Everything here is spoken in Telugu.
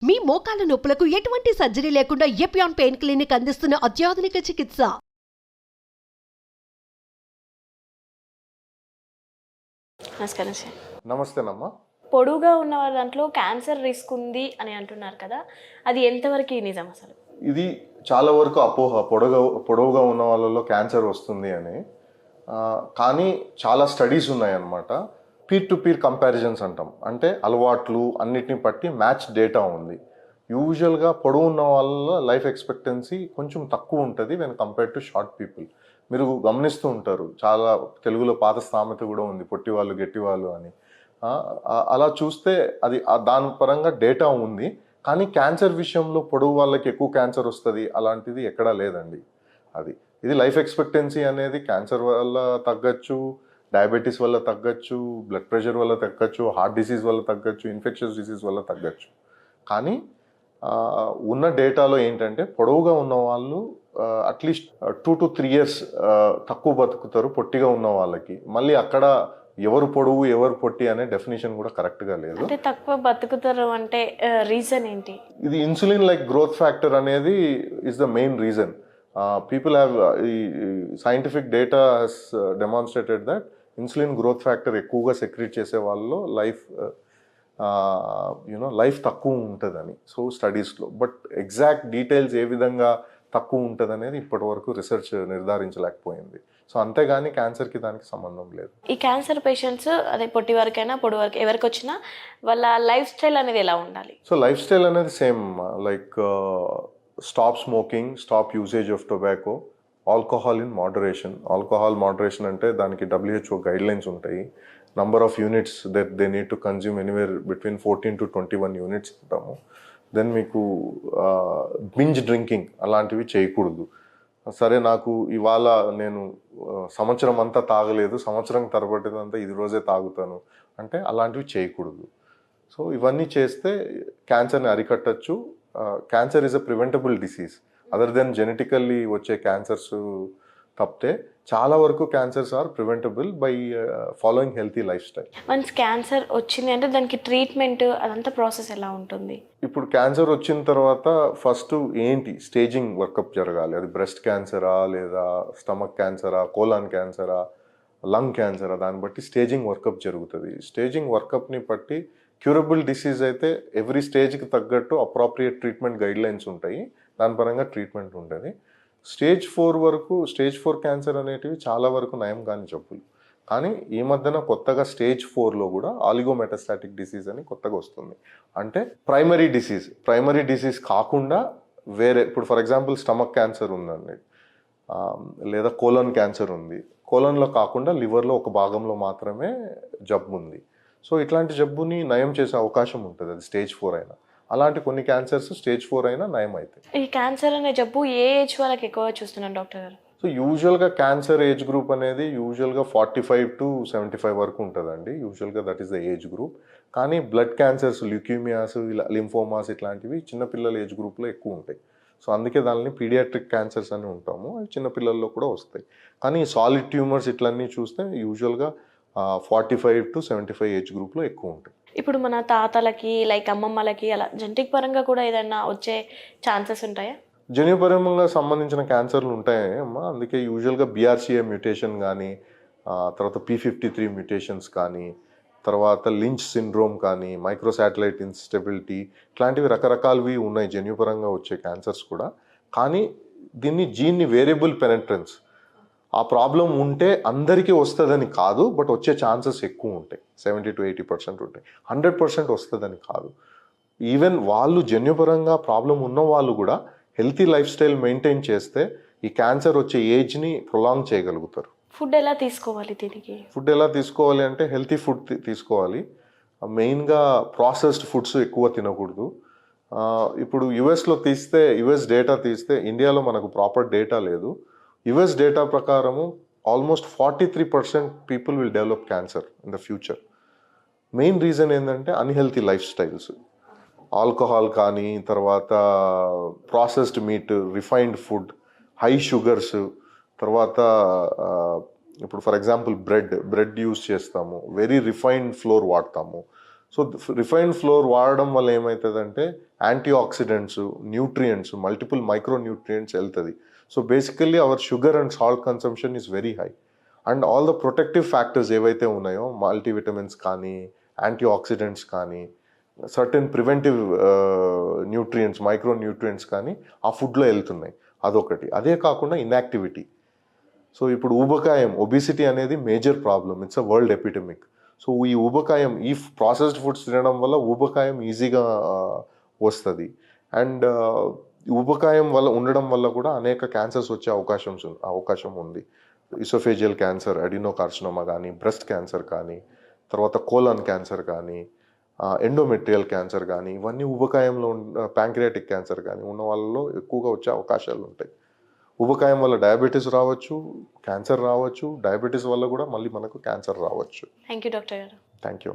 మీ మోకాల నొప్పులకు ఎటువంటి సర్జరీ లేకుండా ఎపియాన్ పెయిన్ క్లినిక్ అందిస్తున్న అత్యాధునిక చికిత్స. నమస్కారం సార్. నమస్తేనమ్మా. పొడువుగా ఉన్న వాళ్ళ దాంట్లో క్యాన్సర్ రిస్క్ ఉంది అని అంటున్నారు కదా, అది ఎంతవరకు నిజం అసలు? ఇది చాలా వరకు అపోహ, పొడవుగా ఉన్న వాళ్ళలో క్యాన్సర్ వస్తుంది అని. కానీ చాలా స్టడీస్ ఉన్నాయన్నమాట. పీర్ టు పీర్ కంపారిజన్స్ అంటాం. అంటే అలవాట్లు అన్నిటిని బట్టి మ్యాచ్ డేటా ఉంది. యూజువల్గా పొడవు ఉన్న వాళ్ళ లైఫ్ ఎక్స్పెక్టెన్సీ కొంచెం తక్కువ ఉంటుంది when compare to short people. మీరు గమనిస్తూ ఉంటారు, చాలా తెలుగులో పాత సామెత కూడా ఉంది, పొట్టివాళ్ళు గట్టివాళ్ళు అని. అలా చూస్తే అది దాని పరంగా డేటా ఉంది. కానీ క్యాన్సర్ విషయంలో పొడవు వాళ్ళకి ఎక్కువ క్యాన్సర్ వస్తుంది అలాంటిది ఎక్కడా లేదండి. ఇది లైఫ్ ఎక్స్పెక్టెన్సీ అనేది క్యాన్సర్ వల్ల తగ్గచ్చు, డయాబెటీస్ వల్ల తగ్గచ్చు, బ్లడ్ ప్రెషర్ వల్ల తగ్గచ్చు, హార్ట్ డిసీజ్ వల్ల తగ్గచ్చు, ఇన్ఫెక్షన్స్ డిసీజ్ వల్ల తగ్గచ్చు. కానీ ఉన్న డేటాలో ఏంటంటే పొడవుగా ఉన్న వాళ్ళు అట్లీస్ట్ 2 to 3 years తక్కువ బతుకుతారు పొట్టిగా ఉన్న వాళ్ళకి. మళ్ళీ అక్కడ ఎవరు పొడవు ఎవరు పొట్టి అనే డెఫినేషన్ కూడా కరెక్ట్గా లేదు. అంటే తక్కువ బతుకుతారు అంటే రీజన్ ఏంటి? ఇది ఇన్సులిన్ లైక్ గ్రోత్ ఫ్యాక్టర్ అనేది is the main reason. People have scientific data has demonstrated that insulin growth factor ఎక్కువగా సెక్రీట్ చేసే వాళ్ళలో లైఫ్ తక్కువ ఉంటుందని సో స్టడీస్లో. బట్ ఎగ్జాక్ట్ డీటెయిల్స్ ఏ విధంగా తక్కువ ఉంటుంది అనేది ఇప్పటి వరకు రీసెర్చ్ నిర్ధారించలేకపోయింది. సో అంతేగాని క్యాన్సర్కి దానికి సంబంధం లేదు. ఈ క్యాన్సర్ పేషెంట్స్ అదే పొట్టి వరకైనా పొడి వరకు ఎవరికి వచ్చినా వాళ్ళ లైఫ్ స్టైల్ అనేది ఎలా ఉండాలి? సో లైఫ్ స్టైల్ అనేది same, like stop smoking, stop usage of tobacco, alcohol in moderation. Alcohol moderation అంటే దానికి WHO గైడ్ లైన్స్ ఉంటాయి. Number of units that they need to consume anywhere between 14 to 21 units ఉంటాము. దెన్ మీకు బింజ్ డ్రింకింగ్ అలాంటివి చేయకూడదు. సరే నాకు ఇవాళ నేను సంవత్సరం అంతా తాగలేదు, సంవత్సరం తరబడినంతా ఇది రోజే తాగుతాను అంటే అలాంటివి చేయకూడదు. సో ఇవన్నీ చేస్తే క్యాన్సర్ని అరికట్టచ్చు. Cancer is a preventable disease. Other than genetically వచ్చే క్యాన్సర్స్ తప్పితే చాలా వరకు cancers are preventable by following healthy life style. Once cancer వచ్చింది అంటే దానికి ట్రీట్మెంట్ అదంతా ప్రాసెస్ ఎలా ఉంటుంది? ఇప్పుడు క్యాన్సర్ వచ్చిన తర్వాత ఫస్ట్ ఏంటి స్టేజింగ్ వర్కప్ జరగాలి. అది బ్రెస్ట్ క్యాన్సరా లేదా స్టమక్ క్యాన్సరా, కోలాన్ క్యాన్సరా, లంగ్ క్యాన్సరా, దాన్ని బట్టి స్టేజింగ్ వర్కప్ జరుగుతుంది. స్టేజింగ్ వర్కప్ని బట్టి క్యూరబుల్ డిసీజ్ అయితే ఎవ్రీ స్టేజ్కి తగ్గట్టు అప్రాప్రియేట్ ట్రీట్మెంట్ గైడ్ లైన్స్ ఉంటాయి, దాని పరంగా ట్రీట్మెంట్ ఉంటుంది. స్టేజ్ 4 వరకు, స్టేజ్ 4 క్యాన్సర్ అనేటివి చాలా వరకు నయం కాని జబ్బులు. కానీ ఈ మధ్యన కొత్తగా స్టేజ్ 4లో కూడా ఆలిగోమెటాస్టాటిక్ డిసీజ్ అని కొత్తగా వస్తుంది. అంటే ప్రైమరీ డిసీజ్ కాకుండా వేరే, ఇప్పుడు ఫర్ ఎగ్జాంపుల్ స్టమక్ క్యాన్సర్ ఉందండి, లేదా కోలన్ క్యాన్సర్ ఉంది. కోలన్లో కాకుండా లివర్లో ఒక భాగంలో మాత్రమే జబ్బు ఉంది. సో ఇట్లాంటి జబ్బుని నయం చేసే అవకాశం ఉంటుంది, అది స్టేజ్ 4 అయినా. అలాంటి కొన్ని క్యాన్సర్స్ స్టేజ్ 4 అయినా నయం అవుతాయి. ఈ క్యాన్సర్ అనే జబ్బు ఏ ఏజ్ వాళ్ళకి ఎక్కువ చూస్తున్నాను డాక్టర్ గారు? సో యూజువల్గా క్యాన్సర్ ఏజ్ గ్రూప్ అనేది యూజువల్గా 45 to 75 వరకు ఉంటుందండి. యూజువల్గా that is the age group. కానీ బ్లడ్ క్యాన్సర్స్, ల్యూకీమియాస్, లింఫోమాస్ ఇట్లాంటివి చిన్నపిల్లల ఏజ్ గ్రూప్లో ఎక్కువ ఉంటాయి. సో అందుకే దానిని పీడియాట్రిక్ క్యాన్సర్స్ అని ఉంటాము, అవి చిన్నపిల్లల్లో కూడా వస్తాయి. కానీ సాలిడ్ ట్యూమర్స్ ఇట్లన్నీ చూస్తే యూజువల్గా 45 to 75 ఏజ్ గ్రూప్లో ఎక్కువ ఉంటాయి. ఇప్పుడు మన తాతలకి లైక్ అమ్మమ్మలకి అలా జెనెటిక్ పరంగా కూడా ఏదైనా వచ్చే ఛాన్సెస్ ఉంటాయా? జన్యుపరంగా సంబంధించిన క్యాన్సర్లు ఉంటాయమ్మా. అందుకే యూజువల్గా BRCA మ్యూటేషన్ కానీ, తర్వాత P53 మ్యూటేషన్స్ కానీ, తర్వాత లించ్ సిండ్రోమ్ కానీ, మైక్రోసాటిలైట్ ఇన్స్టెబిలిటీ, ఇట్లాంటివి రకరకాలవి ఉన్నాయి జన్యుపరంగా వచ్చే క్యాన్సర్స్ కూడా. కానీ దీన్ని జీన్ని వేరియబుల్ పెనెట్రెన్స్, ఆ ప్రాబ్లం ఉంటే అందరికీ వస్తుందని కాదు, బట్ వచ్చే ఛాన్సెస్ ఎక్కువ ఉంటాయి. 70 to 80% ఉంటాయి. 100% వస్తుందని కాదు. ఈవెన్ వాళ్ళు జన్యుపరంగా ప్రాబ్లం ఉన్న వాళ్ళు కూడా హెల్తీ లైఫ్ స్టైల్ మెయింటైన్ చేస్తే ఈ క్యాన్సర్ వచ్చే ఏజ్ని ప్రొలాంగ్ చేయగలుగుతారు. ఫుడ్ ఎలా తీసుకోవాలి దీనికి? ఫుడ్ ఎలా తీసుకోవాలి అంటే హెల్తీ ఫుడ్ తీసుకోవాలి. మెయిన్గా ప్రాసెస్డ్ ఫుడ్స్ ఎక్కువ తినకూడదు. ఇప్పుడు యుఎస్ డేటా తీస్తే ఇండియాలో మనకు ప్రాపర్ డేటా లేదు. యుఎస్ డేటా ప్రకారము almost 43% people will develop cancer in the future. Main reason ఏంటంటే అన్హెల్తీ లైఫ్ స్టైల్స్. ఆల్కహాల్ కానీ, తర్వాత processed meat, refined food, high sugars, తర్వాత ఇప్పుడు ఫర్ ఎగ్జాంపుల్ బ్రెడ్ యూస్ చేస్తాము, వెరీ రిఫైన్డ్ ఫ్లోర్ వాడతాము. సో రిఫైన్డ్ ఫ్లోర్ వాడడం వల్ల ఏమవుతుందంటే antioxidants, nutrients, multiple micro nutrients వెళ్తుంది. So basically our sugar and salt consumption is very high. And all the protective factors ఏవైతే ఉన్నాయో, మల్టీవిటమిన్స్ కానీ, యాంటీ ఆక్సిడెంట్స్ కానీ, certain preventive nutrients, micro nutrients కానీ ఆ ఫుడ్లో వెళ్తున్నాయి. అదొకటి. అదే కాకుండా ఇన్యాక్టివిటీ. సో ఇప్పుడు ఊబకాయం, ఒబిసిటీ అనేది major problem. It's a world epidemic. So ఈ ఊబకాయం, ఈ ప్రాసెస్డ్ ఫుడ్స్ తినడం వల్ల ఊబకాయం ఈజీగా వస్తుంది. అండ్ ఊబకాయం వల్ల ఉండడం వల్ల కూడా అనేక క్యాన్సర్స్ వచ్చే అవకాశం ఉంది. ఇసోఫేజియల్ క్యాన్సర్, అడినోకార్సినోమా కానీ, బ్రెస్ట్ క్యాన్సర్ కానీ, తర్వాత కోలన్ క్యాన్సర్ కానీ, ఎండోమెట్రియల్ క్యాన్సర్ కానీ, ఇవన్నీ ఊబకాయంలో ప్యాంక్రియాటిక్ క్యాన్సర్ కానీ ఉన్న వాళ్ళలో ఎక్కువగా వచ్చే అవకాశాలు ఉంటాయి. ఊబకాయం వల్ల డయాబెటీస్ రావచ్చు, క్యాన్సర్ రావచ్చు. డయాబెటీస్ వల్ల కూడా మళ్ళీ మనకు క్యాన్సర్ రావచ్చు. థ్యాంక్ యూ డాక్టర్ గారు. Thank you.